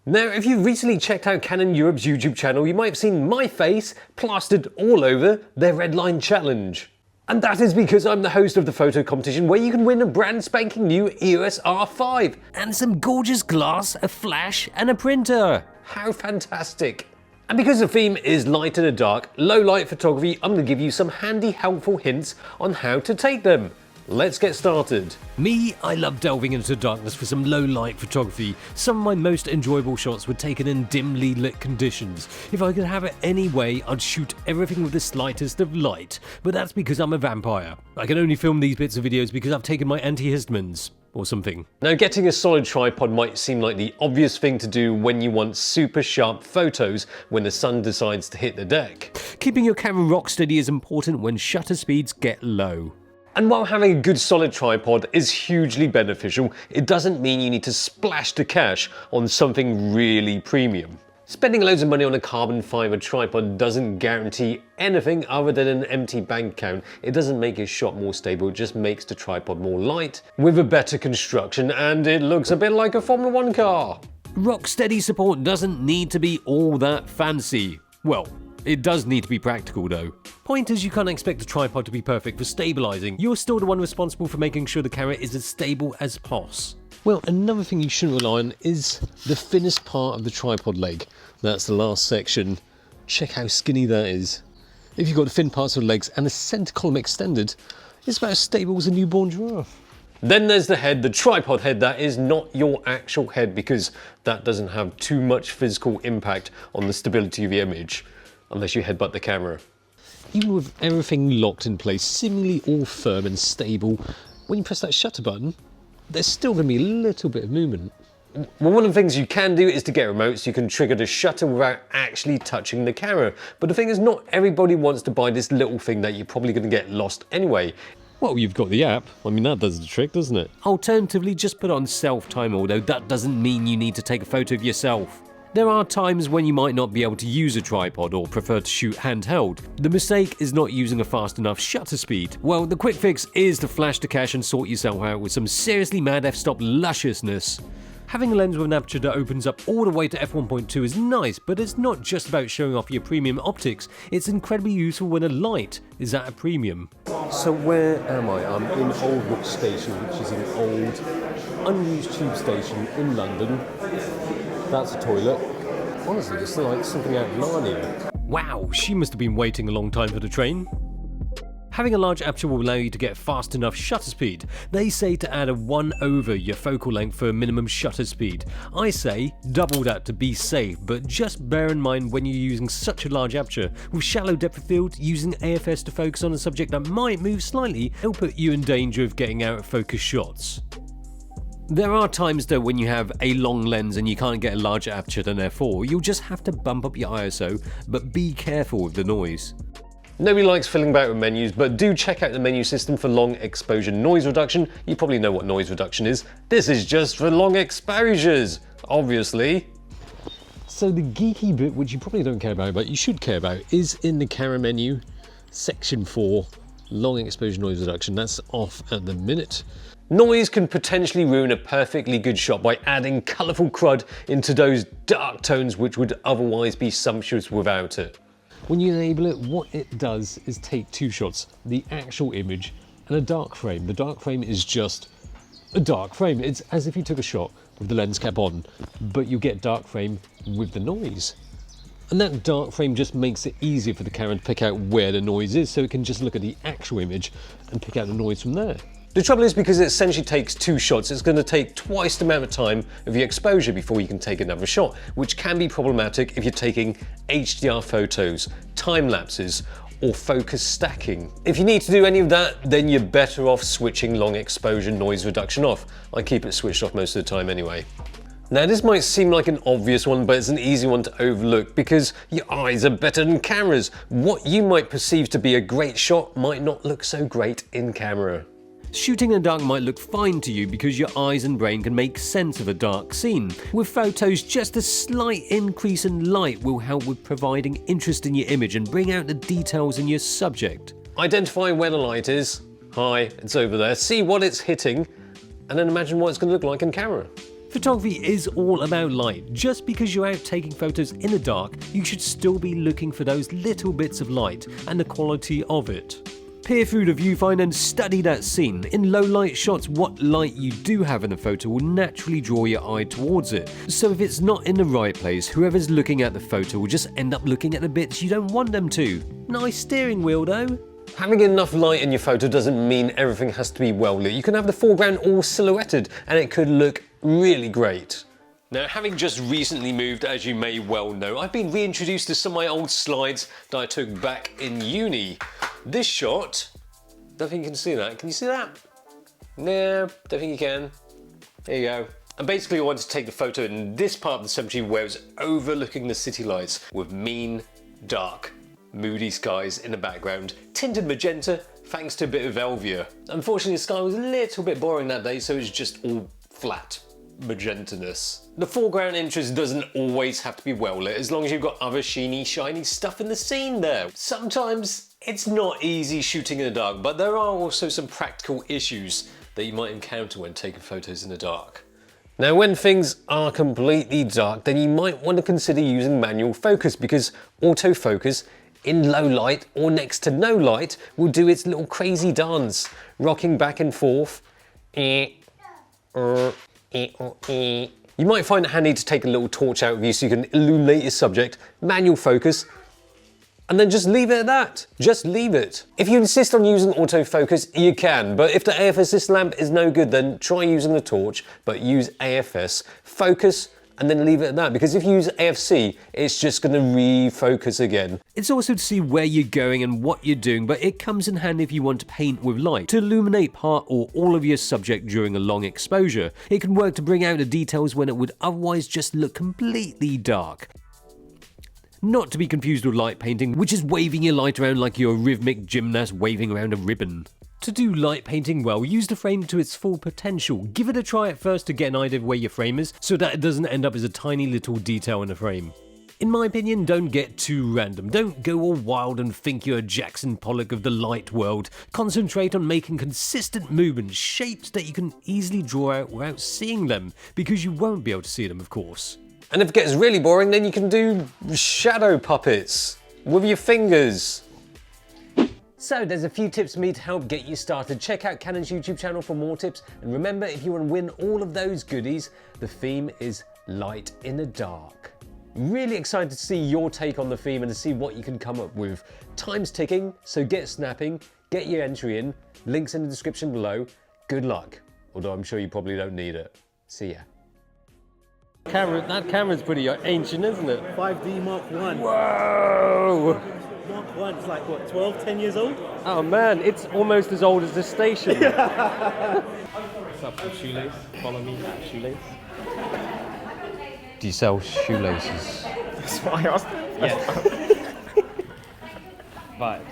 Now, if you've recently checked out Canon Europe's YouTube channel, you might have seen my face plastered all over their Redline challenge. And that is because I'm the host of the photo competition where you can win a brand spanking new EOS R5 and some gorgeous glass, a flash and a printer. How fantastic! And because the theme is light and dark, low light photography, I'm going to give you some handy helpful hints on how to take them. Let's get started. Me, I love delving into darkness for some low light photography. Some of my most enjoyable shots were taken in dimly lit conditions. If I could have it any way, I'd shoot everything with the slightest of light. But that's because I'm a vampire. I can only film these bits of videos because I've taken my antihistamines. Or something. Now, getting a solid tripod might seem like the obvious thing to do when you want super sharp photos when the sun decides to hit the deck. Keeping your camera rock steady is important when shutter speeds get low. And while having a good solid tripod is hugely beneficial, it doesn't mean you need to splash the cash on something really premium. Spending loads of money on a carbon fiber tripod doesn't guarantee anything other than an empty bank account. It doesn't make your shot more stable, it just makes the tripod more light, with a better construction, and it looks a bit like a Formula 1 car. Rock steady support doesn't need to be all that fancy. Well, it does need to be practical though. Point is, you can't expect a tripod to be perfect for stabilizing. You're still the one responsible for making sure the camera is as stable as possible. Well, another thing you shouldn't rely on is the thinnest part of the tripod leg. That's the last section. Check how skinny that is. If you've got the thin parts of the legs and the centre column extended, it's about as stable as a newborn giraffe. Then there's the head, the tripod head. That is not your actual head because that doesn't have too much physical impact on the stability of the image, unless you headbutt the camera. Even with everything locked in place, seemingly all firm and stable, when you press that shutter button, there's still going to be a little bit of movement. Well, one of the things you can do is to get remote so you can trigger the shutter without actually touching the camera. But the thing is, not everybody wants to buy this little thing that you're probably going to get lost anyway. Well, you've got the app. I mean, that does the trick, doesn't it? Alternatively, just put on self-time, although that doesn't mean you need to take a photo of yourself. There are times when you might not be able to use a tripod or prefer to shoot handheld. The mistake is not using a fast enough shutter speed. Well, the quick fix is to flash the cache and sort yourself out with some seriously mad f-stop lusciousness. Having a lens with an aperture that opens up all the way to f1.2 is nice, but it's not just about showing off your premium optics. It's incredibly useful when a light is at a premium. So where am I? I'm in Old Brook Station, which is an old, unused tube station in London. That's a toilet. Honestly, it's like something out of Narnia. Wow, she must have been waiting a long time for the train. Having a large aperture will allow you to get fast enough shutter speed. They say to add a 1 over your focal length for a minimum shutter speed. I say double that to be safe, but just bear in mind when you're using such a large aperture. With shallow depth of field, using AFS to focus on a subject that might move slightly, it'll put you in danger of getting out of focus shots. There are times though when you have a long lens and you can't get a larger aperture than f4, you'll just have to bump up your ISO, but be careful with the noise. Nobody likes fiddling about with menus, but do check out the menu system for long exposure noise reduction. You probably know what noise reduction is. This is just for long exposures, obviously. So the geeky bit, which you probably don't care about, but you should care about, is in the camera menu, section 4, long exposure noise reduction. That's off at the minute. Noise can potentially ruin a perfectly good shot by adding colourful crud into those dark tones which would otherwise be sumptuous without it. When you enable it, what it does is take two shots, the actual image and a dark frame. The dark frame is just a dark frame. It's as if you took a shot with the lens cap on, but you get dark frame with the noise. And that dark frame just makes it easier for the camera to pick out where the noise is, so it can just look at the actual image and pick out the noise from there. The trouble is, because it essentially takes two shots, it's going to take twice the amount of time of your exposure before you can take another shot, which can be problematic if you're taking HDR photos, time lapses, or focus stacking. If you need to do any of that, then you're better off switching long exposure noise reduction off. I keep it switched off most of the time anyway. Now, this might seem like an obvious one, but it's an easy one to overlook because your eyes are better than cameras. What you might perceive to be a great shot might not look so great in camera. Shooting in the dark might look fine to you because your eyes and brain can make sense of a dark scene. With photos, just a slight increase in light will help with providing interest in your image and bring out the details in your subject. Identify where the light is. Hi, it's over there. See what it's hitting, and then imagine what it's going to look like in camera. Photography is all about light. Just because you're out taking photos in the dark, you should still be looking for those little bits of light and the quality of it. Peer through the viewfinder and study that scene. In low light shots, what light you do have in a photo will naturally draw your eye towards it. So if it's not in the right place, whoever's looking at the photo will just end up looking at the bits you don't want them to. Nice steering wheel though. Having enough light in your photo doesn't mean everything has to be well lit. You can have the foreground all silhouetted and it could look really great. Now, having just recently moved, as you may well know, I've been reintroduced to some of my old slides that I took back in uni. This shot, don't think you can see that. Can you see that? No, don't think you can. There you go. And basically I wanted to take the photo in this part of the cemetery where it was overlooking the city lights with mean, dark, moody skies in the background, tinted magenta thanks to a bit of Velvia. Unfortunately the sky was a little bit boring that day, so it was just all flat magenta-ness. The foreground interest doesn't always have to be well lit as long as you've got other sheeny, shiny stuff in the scene there. Sometimes it's not easy shooting in the dark, but there are also some practical issues that you might encounter when taking photos in the dark. Now, when things are completely dark, then you might want to consider using manual focus because autofocus in low light or next to no light will do its little crazy dance, rocking back and forth. You might find it handy to take a little torch out with you so you can illuminate your subject, manual focus, and then just leave it at that. Just leave it. If you insist on using autofocus, you can, but if the AF assist lamp is no good, then try using the torch, but use AFS, focus, and then leave it at that, because if you use AFC, it's just gonna refocus again. It's also to see where you're going and what you're doing, but it comes in handy if you want to paint with light, to illuminate part or all of your subject during a long exposure. It can work to bring out the details when it would otherwise just look completely dark. Not to be confused with light painting, which is waving your light around like you're a rhythmic gymnast waving around a ribbon. To do light painting well, use the frame to its full potential. Give it a try at first to get an idea of where your frame is, so that it doesn't end up as a tiny little detail in the frame. In my opinion, don't get too random. Don't go all wild and think you're Jackson Pollock of the light world. Concentrate on making consistent movements, shapes that you can easily draw out without seeing them, because you won't be able to see them, of course. And if it gets really boring, then you can do shadow puppets with your fingers. So there's a few tips for me to help get you started. Check out Canon's YouTube channel for more tips. And remember, if you want to win all of those goodies, the theme is light in the dark. Really excited to see your take on the theme and to see what you can come up with. Time's ticking, so get snapping, get your entry in. Links in the description below. Good luck, although I'm sure you probably don't need it. See ya. That camera's pretty ancient, isn't it? 5D Mark 1. Whoa! Mark 1 is like, what, 12, 10 years old? Oh man, it's almost as old as this station. What's up, shoelace? Follow me, shoelace. Do you sell shoelaces? That's what I asked him. Yes. Vibes.